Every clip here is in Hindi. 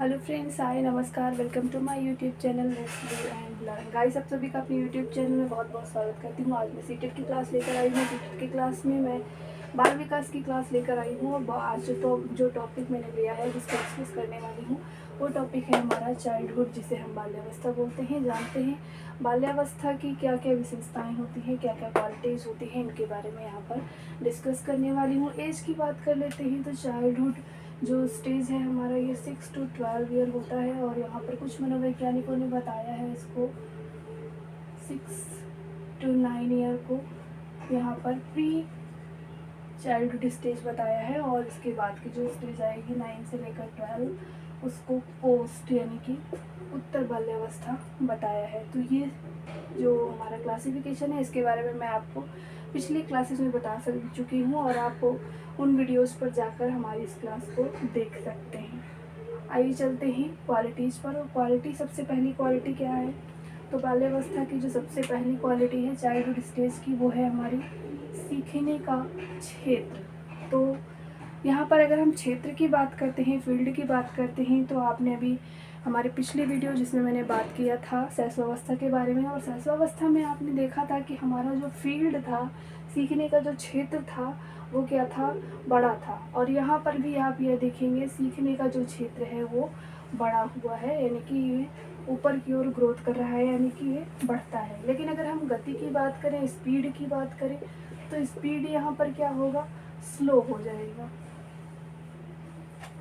हेलो फ्रेंड्स, हाय, नमस्कार, welcome to my YouTube channel let's do and learn. Guys, आप सभी का अपने यूट्यूब चैनल में बहुत बहुत स्वागत करती हूँ। आज मैं सीटेट की क्लास लेकर आई हूँ। सीटेट की क्लास में मैं बाल विकास की क्लास लेकर आई हूँ और आज तो जो टॉपिक मैंने लिया है जिसको डिस्कस करने वाली हूँ वो टॉपिक है हमारा चाइल्डहुड, जिसे हम बाल्यावस्था बोलते हैं। जानते हैं बाल्यावस्था की क्या क्या विशेषताएँ होती हैं, क्या क्या क्वालिटीज़ होती हैं, इनके बारे में यहाँ पर डिस्कस करने वाली हूँ। एज की बात कर लेते हैं तो चाइल्डहुड जो स्टेज है हमारा ये 6 to 12 ईयर होता है और यहाँ पर कुछ मनोवैज्ञानिकों ने बताया है इसको 6 to 9 ईयर को यहाँ पर प्री चाइल्डहुड स्टेज बताया है और इसके बाद की जो स्टेज आएगी 9 से लेकर 12 उसको पोस्ट यानी कि उत्तर बाल्यावस्था बताया है। तो ये जो हमारा क्लासिफिकेशन है इसके बारे में मैं आपको पिछली क्लासेस में बता चुकी हूँ और आप उन वीडियोस पर जाकर हमारी इस क्लास को देख सकते हैं। आइए चलते हैं क्वालिटीज़ पर। और क्वालिटी, सबसे पहली क्वालिटी क्या है तो बाल्यावस्था की जो सबसे पहली क्वालिटी है चाइल्डहुड स्टेज की वो है हमारी सीखने का क्षेत्र। तो यहाँ पर अगर हम क्षेत्र की बात करते हैं, फील्ड की बात करते हैं, तो आपने अभी हमारे पिछली वीडियो जिसमें मैंने बात किया था शैशवावस्था के बारे में, और शैशवावस्था में आपने देखा था कि हमारा जो फील्ड था, सीखने का जो क्षेत्र था वो क्या था, बड़ा था। और यहाँ पर भी आप यह देखेंगे सीखने का जो क्षेत्र है वो बड़ा हुआ है, यानी कि ये ऊपर की ओर ग्रोथ कर रहा है, यानी कि ये बढ़ता है। लेकिन अगर हम गति की बात करें, स्पीड की बात करें, तो स्पीड यहाँ पर क्या होगा, स्लो हो जाएगा।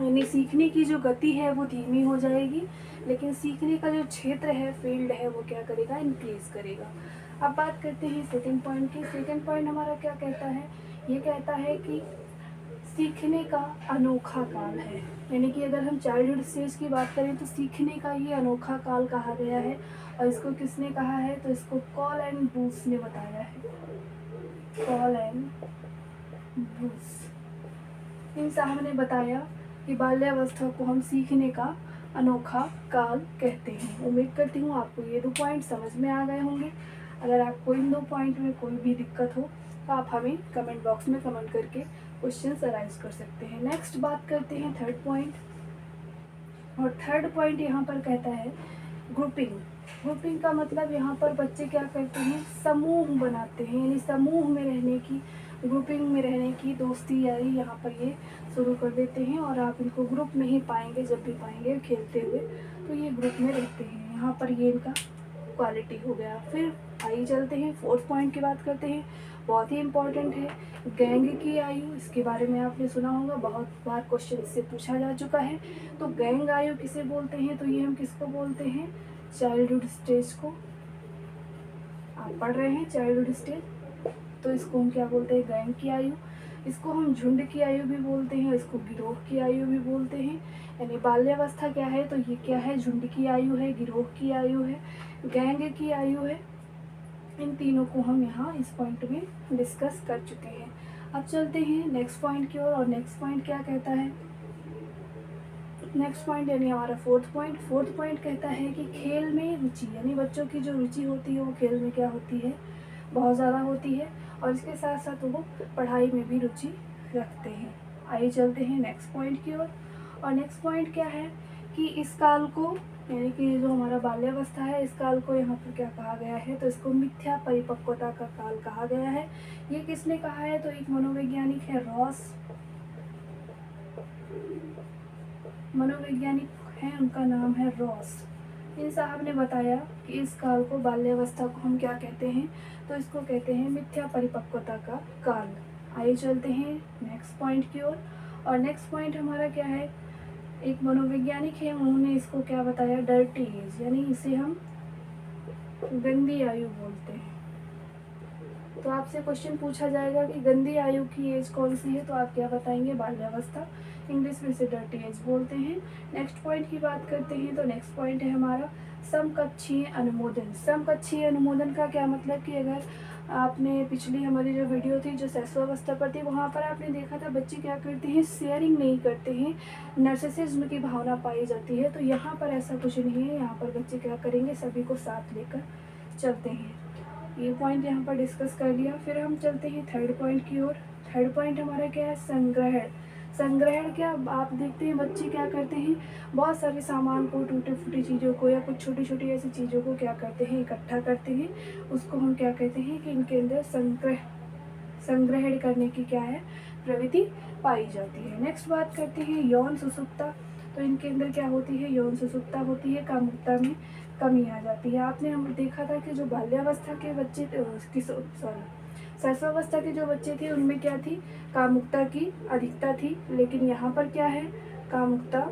यानी सीखने की जो गति है वो धीमी हो जाएगी, लेकिन सीखने का जो क्षेत्र है, फील्ड है, वो क्या करेगा, इंक्रीज करेगा। अब बात करते हैं सेकंड पॉइंट की। सेकंड पॉइंट हमारा क्या कहता है, ये कहता है कि सीखने का अनोखा काल है। यानी कि अगर हम चाइल्डहुड स्टेज की बात करें तो सीखने का ये अनोखा काल कहा गया है। और इसको किसने कहा है, तो इसको कॉल एंड बूथ ने बताया है। कॉल एंड बूथ, इन साहब ने बताया कि बाल्यावस्था को हम सीखने का अनोखा काल कहते हैं। उम्मीद करती हूँ आपको ये 2 पॉइंट समझ में आ गए होंगे। अगर आपको इन 2 पॉइंट में कोई भी दिक्कत हो तो आप हमें कमेंट बॉक्स में कमेंट करके क्वेश्चन अराइज कर सकते हैं। नेक्स्ट बात करते हैं थर्ड पॉइंट। और थर्ड पॉइंट यहाँ पर कहता है ग्रुपिंग। ग्रुपिंग का मतलब यहाँ पर बच्चे क्या करते हैं, समूह बनाते हैं, यानी समूह में रहने की, ग्रुपिंग में रहने की, दोस्ती यारी यहाँ पर ये शुरू कर देते हैं। और आप इनको ग्रुप में ही पाएंगे, जब भी पाएंगे खेलते हुए तो ये ग्रुप में रहते हैं। यहाँ पर ये इनका क्वालिटी हो गया। फिर आइए चलते हैं फोर्थ पॉइंट की बात करते हैं, बहुत ही इम्पोर्टेंट है, गैंग की आयु। इसके बारे में आपने सुना होगा, बहुत बार क्वेश्चन इससे पूछा जा चुका है। तो गैंग आयु किसे बोलते हैं, तो ये हम किसको बोलते हैं, चाइल्डहुड स्टेज को। आप पढ़ रहे हैं चाइल्डहुड स्टेज, तो इसको हम क्या बोलते हैं, गैंग की आयु। इसको हम झुंड की आयु भी बोलते हैं, इसको गिरोह की आयु भी बोलते हैं। यानी बाल्यावस्था क्या है, तो ये क्या है, झुंड की आयु है, गिरोह की आयु है, गैंग की आयु है। इन तीनों को हम यहाँ इस पॉइंट में डिस्कस कर चुके हैं। अब चलते हैं नेक्स्ट पॉइंट की ओर। और नेक्स्ट पॉइंट क्या कहता है, नेक्स्ट पॉइंट यानी हमारा फोर्थ पॉइंट कहता है कि खेल में रुचि, यानी बच्चों की जो रुचि होती है वो खेल में क्या होती है, बहुत ज़्यादा होती है। और इसके साथ साथ वो पढ़ाई में भी रुचि रखते हैं। आइए चलते हैं नेक्स्ट पॉइंट की ओर। और नेक्स्ट पॉइंट क्या है कि इस काल को, यानी कि जो हमारा बाल्यावस्था है, इस काल को यहाँ पर क्या कहा गया है, तो इसको मिथ्या परिपक्वता का काल कहा गया है। ये किसने कहा है, तो एक मनोवैज्ञानिक है, रॉस मनोवैज्ञानिक हैं, उनका नाम है रॉस। इन साहब ने बताया कि इस काल को, बाल्यावस्था को हम क्या कहते हैं, तो इसको कहते हैं मिथ्या परिपक्वता का काल। आइए चलते हैं नेक्स्ट पॉइंट की ओर। और नेक्स्ट पॉइंट हमारा क्या है, एक मनोवैज्ञानिक है, उन्होंने इसको क्या बताया, डर्टी एज, यानी इसे हम गंदी आयु बोलते हैं। तो आपसे क्वेश्चन पूछा जाएगा कि गंदी आयु की एज कौन सी है, तो आप क्या बताएंगे, बाल्यावस्था। इंग्लिश में इसे डर्टी एज बोलते हैं। नेक्स्ट पॉइंट की बात करते हैं, तो नेक्स्ट पॉइंट है हमारा समकक्षीय अनुमोदन। समकक्षीय अनुमोदन का क्या मतलब कि अगर आपने पिछली हमारी जो वीडियो थी जो शैशवावस्था पर थी, वहाँ पर आपने देखा था बच्चे क्या करते हैं, शेयरिंग नहीं करते हैं, नर्सिसिज्म की भावना पाई जाती है। तो यहाँ पर ऐसा कुछ नहीं है, यहाँ पर बच्चे क्या करेंगे, सभी को साथ लेकर चलते हैं। ये पॉइंट यहाँ पर डिस्कस कर लिया। फिर हम चलते हैं थर्ड पॉइंट की ओर। थर्ड पॉइंट हमारा क्या है, संग्रहण। संग्रहण क्या, आप देखते हैं बच्चे क्या करते हैं, बहुत सारे सामान को, टूटी फूटी चीज़ों को या कुछ छोटी छोटी ऐसी चीज़ों को क्या करते हैं, इकट्ठा करते हैं। उसको हम क्या कहते हैं कि इनके अंदर संग्रहण करने की क्या है, प्रवृत्ति पाई जाती है। नेक्स्ट बात करते हैं यौन सुसुप्ता। तो इनके अंदर क्या होती है, यौन सुसुप्ता होती है, कामुकता में कमी आ जाती है। आपने हम देखा था कि जो बाल्यावस्था के बच्चे शैशवावस्था के जो बच्चे थे उनमें क्या थी, कामुकता की अधिकता थी, लेकिन यहाँ पर क्या है, कामुकता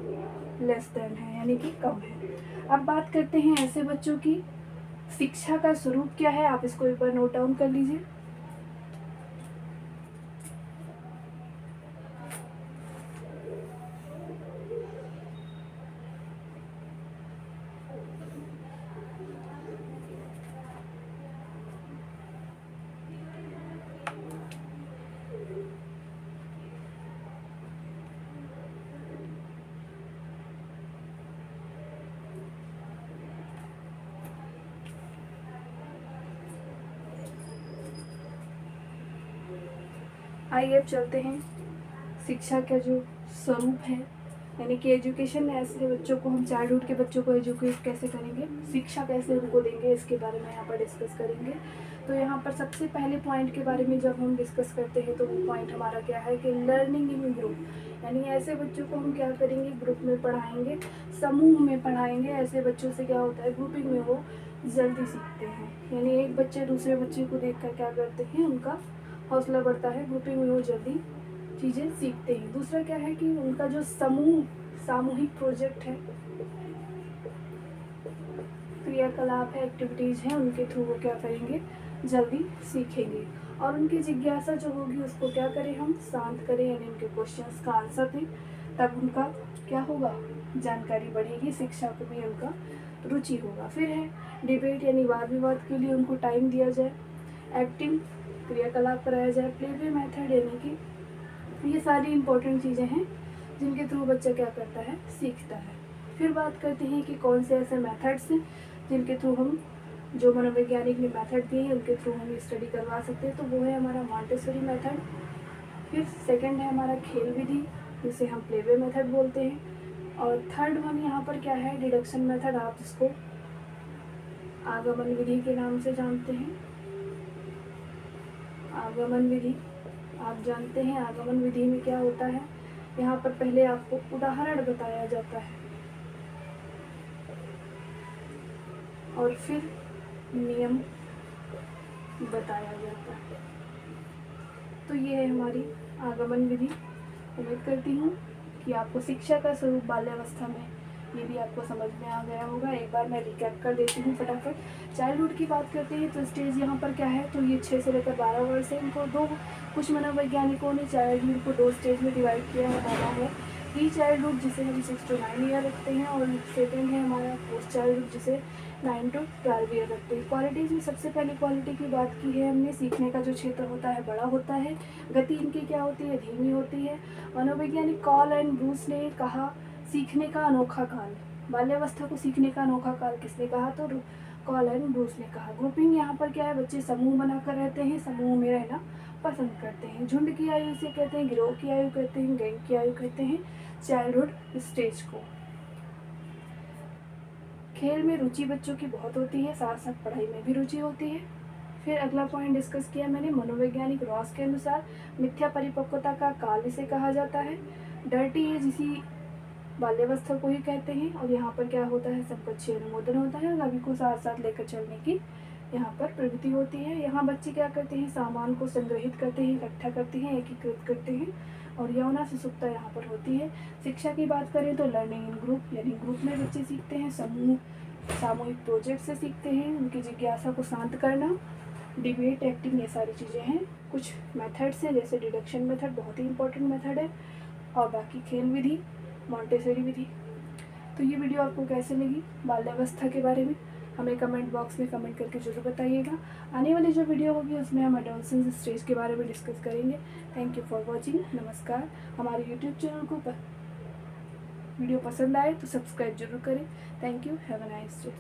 लेस देन है, यानी कि कम है। अब बात करते हैं ऐसे बच्चों की, शिक्षा का स्वरूप क्या है, आप इसको एक बार नोट डाउन कर लीजिए। आइए अब चलते हैं शिक्षा का जो स्वरूप है, यानी कि एजुकेशन, ऐसे बच्चों को हम चाइल्डहुड के बच्चों को एजुकेट कैसे करेंगे, शिक्षा कैसे उनको देंगे, इसके बारे में यहाँ पर डिस्कस करेंगे। तो यहाँ पर सबसे पहले पॉइंट के बारे में जब हम डिस्कस करते हैं तो वो पॉइंट हमारा क्या है कि लर्निंग इन ग्रुप, यानी ऐसे बच्चों को हम क्या करेंगे, ग्रुप में पढ़ाएंगे, समूह में पढ़ाएंगे। ऐसे बच्चों से क्या होता है, ग्रुपिंग में वो जल्दी सीखते हैं, यानी एक बच्चे दूसरे बच्चे को देख कर क्या करते हैं, उनका हौसला बढ़ता है, ग्रुपिंग में वो जल्दी चीज़ें सीखते हैं। दूसरा क्या है कि उनका जो सामूहिक प्रोजेक्ट है, क्रियाकलाप है, एक्टिविटीज़ हैं, उनके थ्रू वो क्या करेंगे, जल्दी सीखेंगे। और उनकी जिज्ञासा जो होगी उसको क्या करें, हम शांत करें, यानी उनके क्वेश्चंस का आंसर दें, तब उनका क्या होगा, जानकारी बढ़ेगी, शिक्षा को भी उनका रुचि होगा। फिर है डिबेट, यानी वाद विवाद के लिए उनको टाइम दिया जाए, एक्टिंग क्रियाकलाप कराया जाए, प्ले वे मेथड, यानी कि ये सारी इंपॉर्टेंट चीज़ें हैं जिनके थ्रू बच्चा क्या करता है, सीखता है। फिर बात करते हैं कि कौन से ऐसे मेथड्स हैं जिनके थ्रू हम, जो मनोवैज्ञानिक ने मेथड दिए हैं उनके थ्रू हम स्टडी करवा सकते हैं। तो वो है हमारा मॉन्टेसरी मेथड। फिर सेकंड है हमारा खेल विधि, जिसे हम प्ले वे मेथड बोलते हैं। और थर्ड वन यहाँ पर क्या है, डिडक्शन मेथड, आप इसको आगमन विधि के नाम से जानते हैं। आगमन विधि आप जानते हैं, आगमन विधि में क्या होता है, यहाँ पर पहले आपको उदाहरण बताया जाता है और फिर नियम बताया जाता है। तो ये है हमारी आगमन विधि। उम्मीद करती हूँ कि आपको शिक्षा का स्वरूप बाल्यावस्था में ये भी आपको समझ में आ गया होगा। एक बार मैं रिकैप कर देती हूँ फटाफट। चाइल्डहुड की बात करते हैं तो स्टेज यहाँ पर क्या है, तो ये 6 से लेकर 12 वर्ष है। इनको कुछ मनोवैज्ञानिकों ने चाइल्डहुड को 2 स्टेज में डिवाइड किया है। पहला है प्री चाइल्डहुड जिसे हम 6 to 9 ईयर रखते हैं, और सेकेंड है हमारा पोस्ट चाइल्डहुड जिसे 9 to 12 ईयर रखते हैं। क्वालिटीज़ में सबसे पहले क्वालिटी की बात की है हमने, सीखने का जो क्षेत्र होता है बड़ा होता है, गति इनकी क्या होती है, धीमी होती है। मनोवैज्ञानिक कॉल एंड ब्रूस ने कहा सीखने का अनोखा काल, बाल्यावस्था को सीखने का अनोखा काल किसने कहा, तो कॉल एंड ब्रूस ने कहा। ग्रुपिंग यहाँ पर क्या है, बच्चे समूह बनाकर रहते हैं, समूह में रहना पसंद करते हैं। झुंड की आयु से कहते हैं, गिरोह की आयु कहते हैं, गैंग की आयु कहते हैं चाइल्डहुड स्टेज को। खेल में रुचि बच्चों की बहुत होती है, साथ साथ पढ़ाई में भी रुचि होती है। फिर अगला पॉइंट डिस्कस किया मैंने, मनोवैज्ञानिक रॉस के अनुसार मिथ्या परिपक्वता का काल इसे कहा जाता है। डर्टी एज इसी बाल्यावस्था को ही कहते हैं। और यहाँ पर क्या होता है, सबका अनुमोदन होता है और सभी को साथ साथ लेकर चलने की यहाँ पर प्रवृत्ति होती है। यहाँ बच्चे क्या करते हैं, सामान को संग्रहित करते हैं, इकट्ठा करते हैं, एकीकृत करते हैं, और यौना सुसुप्ता यहाँ पर होती है। शिक्षा की बात करें तो लर्निंग इन ग्रुप, यानी ग्रुप में बच्चे सीखते हैं, समूह सामूहिक प्रोजेक्ट से सीखते हैं, उनकी जिज्ञासा को शांत करना, डिबेट, एक्टिंग, ये सारी चीज़ें हैं। कुछ मेथड्स हैं जैसे डिडक्शन मेथड बहुत ही इंपॉर्टेंट मेथड है, और बाकी खेल विधि, मॉन्टेसरी विधि। तो ये वीडियो आपको कैसे लगी बाल्यावस्था के बारे में, हमें कमेंट बॉक्स में कमेंट करके जरूर बताइएगा। आने वाली जो वीडियो होगी उसमें हम एडोलसेंस स्टेज के बारे में डिस्कस करेंगे। थैंक यू फॉर वॉचिंग, नमस्कार। हमारे यूट्यूब चैनल को वीडियो पसंद आए तो सब्सक्राइब जरूर करें। Thank you, have a nice day.